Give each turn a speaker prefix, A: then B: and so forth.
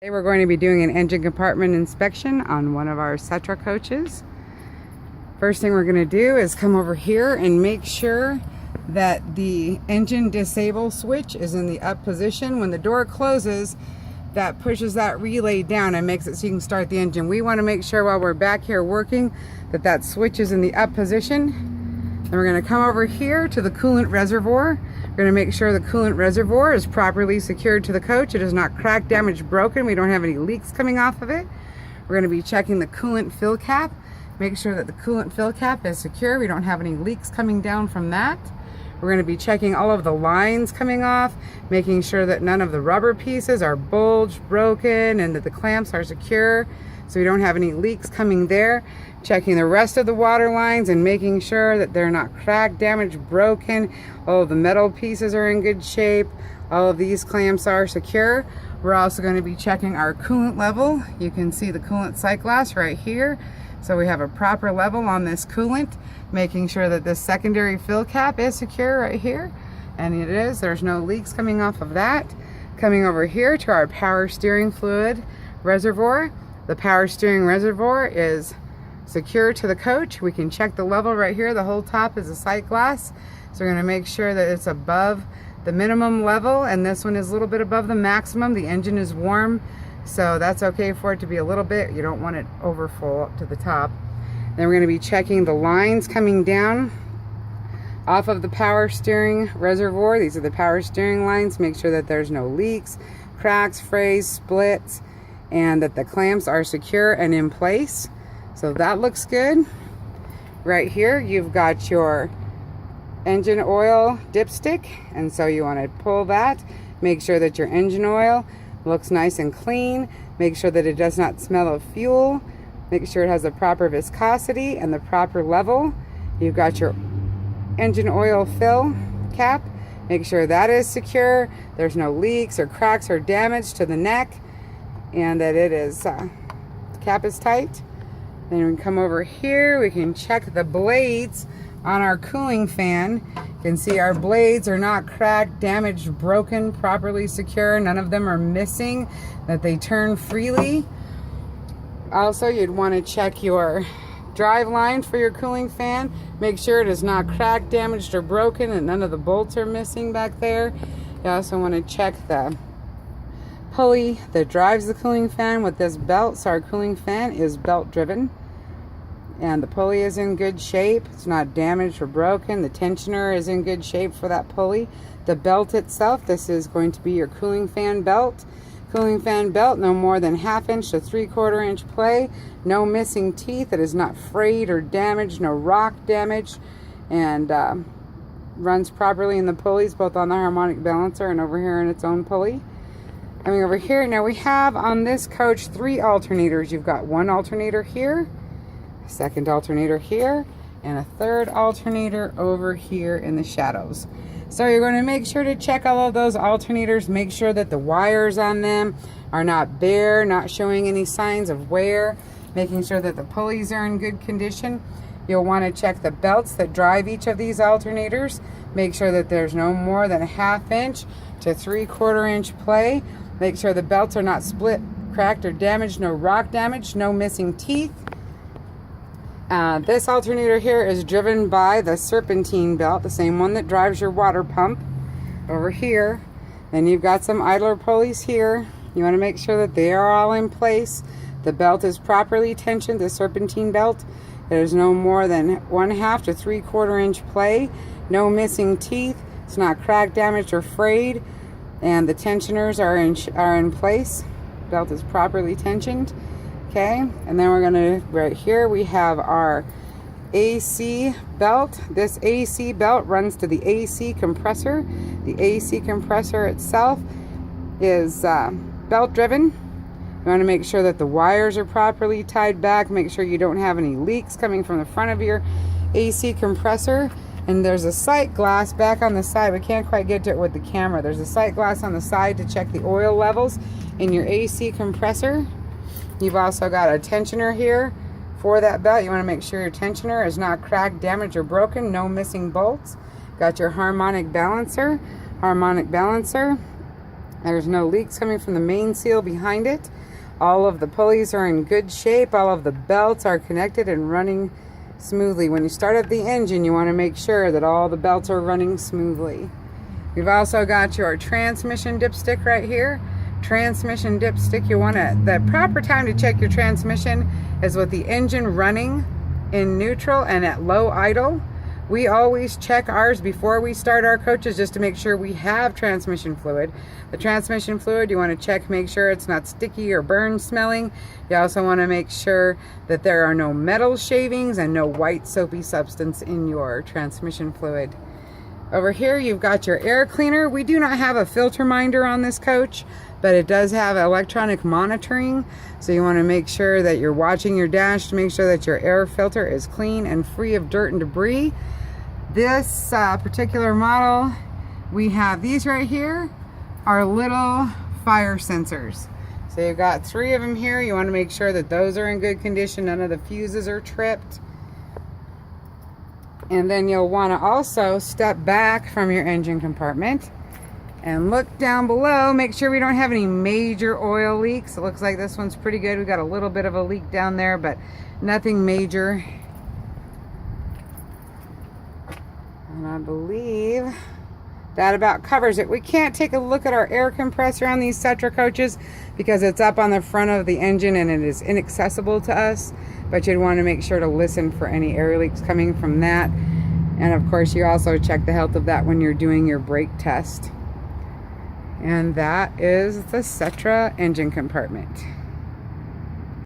A: Today we're going to be doing an engine compartment inspection on one of our Setra coaches. First thing we're going to do is come over here and make sure that the engine disable switch is in the up position. When the door closes, that pushes that relay down and makes it so you can start the engine. We want to make sure while we're back here working that that switch is in the up position. Then we're going to come over here to the coolant reservoir. We're going to make sure the coolant reservoir is properly secured to the coach. It is not cracked, damaged, broken. We don't have any leaks coming off of it. We're going to be checking the coolant fill cap. Make sure that the coolant fill cap is secure. We don't have any leaks coming down from that. We're going to be checking all of the lines coming off, making sure that none of the rubber pieces are bulged, broken, and that the clamps are secure so we don't have any leaks coming there. Checking the rest of the water lines and making sure that they're not cracked, damaged, broken. All of the metal pieces are in good shape. All of these clamps are secure. We're also going to be checking our coolant level. You can see the coolant sight glass right here. So we have a proper level on this coolant, making sure that this secondary fill cap is secure right here. And it is. There's no leaks coming off of that. Coming over here to our power steering fluid reservoir. The power steering reservoir is secure to the coach. We can check the level right here. The whole top is a sight glass. So we're going to make sure that it's above the minimum level, and this one is a little bit above the maximum. The engine is warm, so that's okay for it to be a little bit. You don't want it over full up to the top. Then we're going to be checking the lines coming down off of the power steering reservoir. These are the power steering lines. Make sure that there's no leaks, cracks, frays, splits, and that the clamps are secure and in place. So that looks good. Right here you've got your engine oil dipstick, and so you want to pull that. Make sure that your engine oil looks nice and clean. Make sure that it does not smell of fuel. Make sure it has the proper viscosity and the proper level. You've got your engine oil fill cap. Make sure that is secure. There's no leaks or cracks or damage to the neck, and that it is the cap is tight. Then we can come over here. We can check the blades on our cooling fan. You can see our blades are not cracked, damaged, broken, properly secure. None of them are missing, that they turn freely. Also, you'd want to check your drive line for your cooling fan. Make sure it is not cracked, damaged, or broken, and none of the bolts are missing back there. You also want to check the pulley that drives the cooling fan with this belt. So our cooling fan is belt driven, and the pulley is in good shape. It's not damaged or broken. The tensioner is in good shape for that pulley. The belt itself, this is going to be your cooling fan belt. Cooling fan belt, no more than 1/2 inch to 3/4 inch play. No missing teeth. It is not frayed or damaged. No rock damage, and runs properly in the pulleys, both on the harmonic balancer and over here in its own pulley. Coming over here, now we have on this coach 3 alternators. You've got one alternator here, a second alternator here, and a third alternator over here in the shadows. So you're going to make sure to check all of those alternators. Make sure that the wires on them are not bare, not showing any signs of wear. Making sure that the pulleys are in good condition. You'll want to check the belts that drive each of these alternators. Make sure that there's no more than 1/2 inch to 3/4 inch play. Make sure the belts are not split, cracked, or damaged. No rock damage, no missing teeth. This alternator here is driven by the serpentine belt, the same one that drives your water pump over here. Then you've got some idler pulleys here. You want to make sure that they are all in place. The belt is properly tensioned, the serpentine belt. There's no more than 1/2 to 3/4 inch play. No missing teeth. It's not cracked, damaged, or frayed. And the tensioners are in place. Belt is properly tensioned. Okay, and then we're gonna, right here we have our AC belt. This AC belt runs to the AC compressor. The AC compressor itself is belt driven. You want to make sure that the wires are properly tied back. Make sure you don't have any leaks coming from the front of your AC compressor. And there's a sight glass back on the side. We can't quite get to it with the camera. There's a sight glass on the side to check the oil levels in your AC compressor. You've also got a tensioner here for that belt. You want to make sure your tensioner is not cracked, damaged, or broken. No missing bolts. Got your harmonic balancer. There's no leaks coming from the main seal behind it. All of the pulleys are in good shape. All of the belts are connected and running smoothly. When you start up the engine, you want to make sure that all the belts are running smoothly. You've also got your transmission dipstick right here. Transmission dipstick, the proper time to check your transmission is with the engine running in neutral and at low idle. We always check ours before we start our coaches just to make sure we have transmission fluid. The transmission fluid, you want to check, make sure it's not sticky or burn smelling. You also want to make sure that there are no metal shavings and no white soapy substance in your transmission fluid. Over here you've got your air cleaner. We do not have a filter minder on this coach, but it does have electronic monitoring. So you want to make sure that you're watching your dash to make sure that your air filter is clean and free of dirt and debris. This particular model, we have these right here, are little fire sensors. So you've got 3 of them here. You want to make sure that those are in good condition. None of the fuses are tripped. And then you'll want to also step back from your engine compartment and look down below. Make sure we don't have any major oil leaks. It looks like this one's pretty good. We got a little bit of a leak down there, but nothing major. And I believe that about covers it. We can't take a look at our air compressor on these Setra coaches because it's up on the front of the engine and it is inaccessible to us. But you'd want to make sure to listen for any air leaks coming from that. And of course, you also check the health of that when you're doing your brake test. And that is the Setra engine compartment.